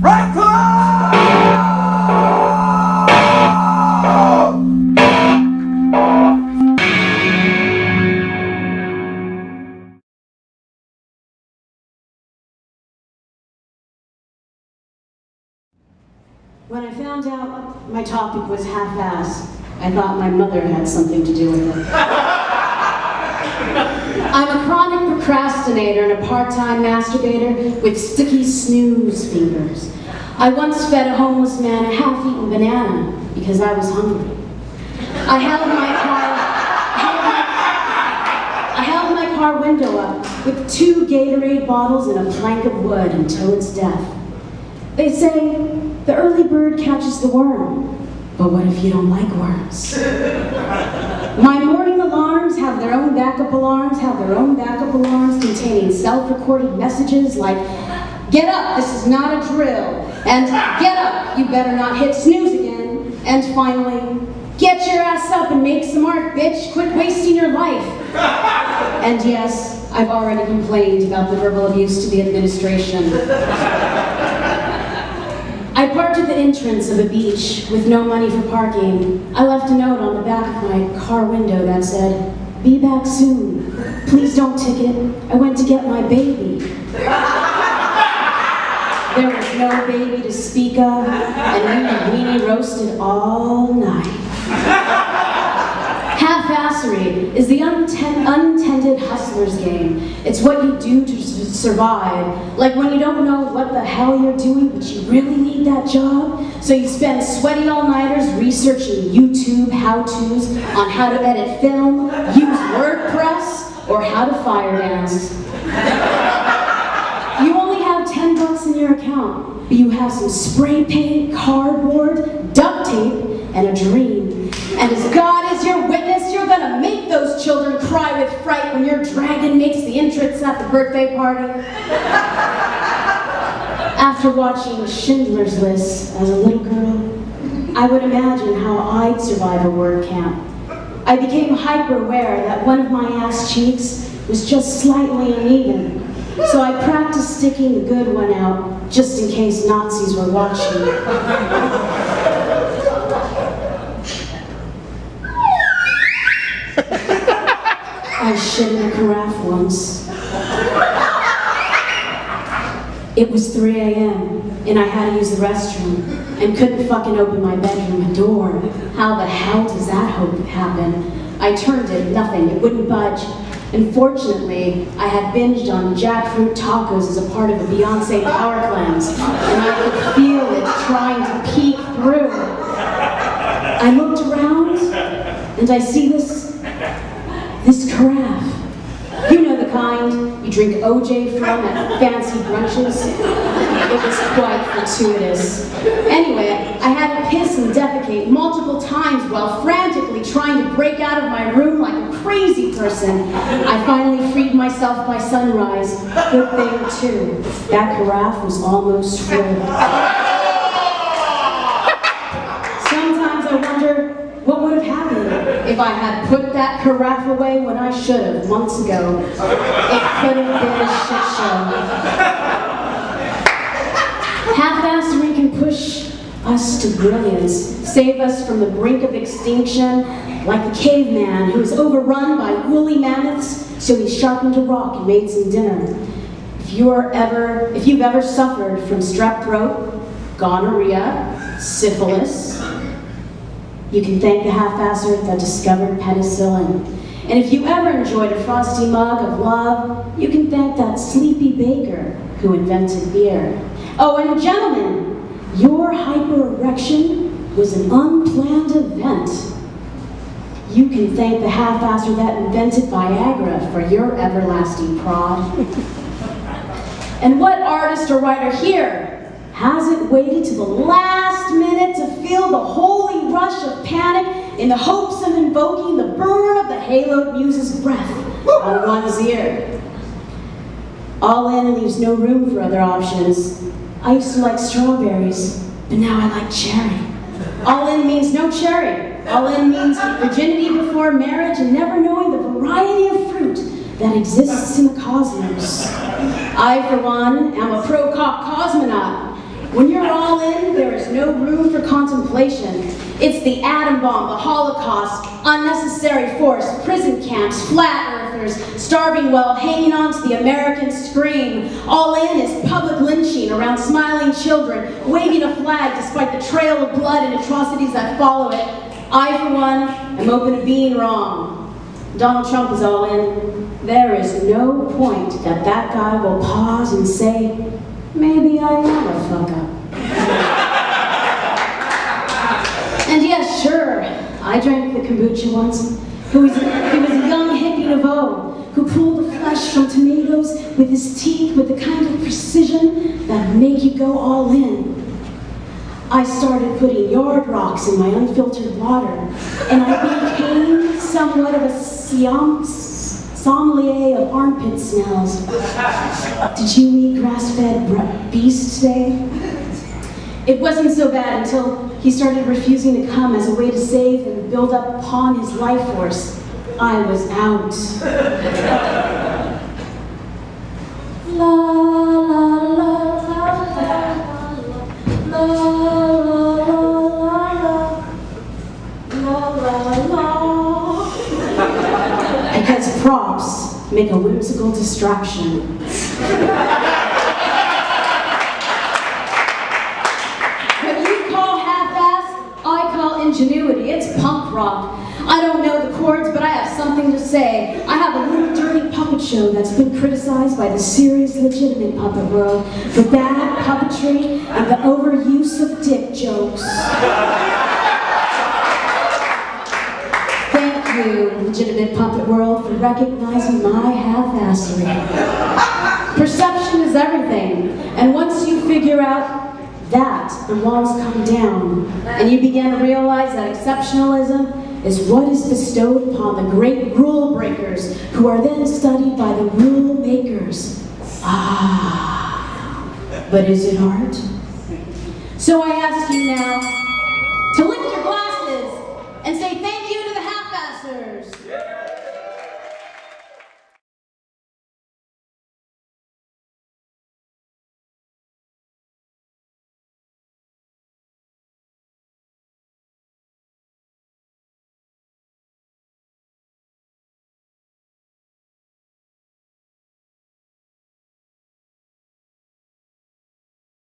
Right club! When I found out my topic was half-assed, I thought my mother had something to do with it. I'm a chronic procrastinator and a part-time masturbator with sticky snooze fingers. I once fed a homeless man a half-eaten banana because I was hungry. I held my car window up with 2 Gatorade bottles and a plank of wood until its death. They say the early bird catches the worm, but what if you don't like worms? My morning alarms have their own backup alarms, containing self-recorded messages like, "Get up, this is not a drill," and "Get up, you better not hit snooze again," and finally, "Get your ass up and make some art, bitch, quit wasting your life." And yes, I've already complained about the verbal abuse to the administration. I parked at the entrance of a beach with no money for parking. I left a note on the back of my car window that said, "Be back soon. Please don't ticket. I went to get my baby." There was no baby to speak of, and we weenie roasted all night. Half-assery is the untended hustler's game. It's what you do to survive. Like when you don't know what the hell you're doing, but you really need that job. So you spend sweaty all-nighters researching YouTube how-tos on how to edit film, use WordPress, or how to fire dance. You only have $10 in your account, but you have some spray paint, cardboard, duct tape, and a dream. And as God is your witness, you're gonna make those children cry with fright when your dragon makes the entrance at the birthday party. After watching Schindler's List as a little girl, I would imagine how I'd survive a word camp. I became hyper-aware that one of my ass cheeks was just slightly uneven, so I practiced sticking the good one out just in case Nazis were watching. I shit in a carafe once. It was 3 a.m. and I had to use the restroom and couldn't fucking open my bedroom door. How the hell does that happen? I turned it, nothing, it wouldn't budge. Unfortunately, I had binged on jackfruit tacos as a part of a Beyonce power cleanse, and I could feel it trying to peek through. I looked around and I see this carafe. You know the kind you drink OJ from at fancy brunches. It was quite gratuitous. Anyway, I had to piss and defecate multiple times while frantically trying to break out of my room like a crazy person. I finally freed myself by sunrise. Good thing, too. That carafe was almost full. Sometimes I wonder what would have happened if I had put that carafe away when I should have months ago. It could have been a shit show. Half-assery can push us to brilliance, save us from the brink of extinction, like the caveman who was overrun by woolly mammoths, so he sharpened a rock and made some dinner. If you've ever suffered from strep throat, gonorrhea, syphilis, you can thank the half-asser that discovered penicillin. And if you ever enjoyed a frosty mug of love, you can thank that sleepy baker who invented beer. Oh, and gentlemen, your hyper-erection was an unplanned event. You can thank the half-asser that invented Viagra for your everlasting prod. And what artist or writer here hasn't waited to the last minute to feel the holy rush of panic in the hopes of invoking the burn of the haloed muse's breath on one's ear? All in leaves no room for other options. I used to like strawberries, but now I like cherry. All in means no cherry. All in means virginity before marriage and never knowing the variety of fruit that exists in the cosmos. I, for one, am a pro-cock cosmonaut. When you're all in, there is no room for contemplation. It's the atom bomb, the Holocaust, unnecessary force, prison camps, flat earthers, starving while hanging on to the American scream. All in is public lynching around smiling children, waving a flag despite the trail of blood and atrocities that follow it. I, for one, am open to being wrong. Donald Trump is all in. There is no point that that guy will pause and say, maybe I am a fuck up. And yes, sure, I drank the kombucha once. He was a young hippie nouveau who pulled the flesh from tomatoes with his teeth with the kind of precision that would make you go all in. I started putting yard rocks in my unfiltered water, and I became somewhat of a sommelier of armpit smells. Did you eat grass-fed beast today? It wasn't so bad until he started refusing to come as a way to save and build up upon his life force. I was out. La la la la la la. Because props make a whimsical distraction. What you call half-ass, I call ingenuity. It's punk rock. I don't know the chords, but I have something to say. I have a little dirty puppet show that's been criticized by the serious, legitimate puppet world for bad puppetry and the overuse of dick jokes. Thank you, legitimate puppet world, for recognizing my half-assery. Perception is everything, and once you figure out that, the walls come down, and you begin to realize that exceptionalism is what is bestowed upon the great rule breakers, who are then studied by the rule makers. Ah, but is it art? So I ask you now to lift your glasses and say thank you to the half-assers.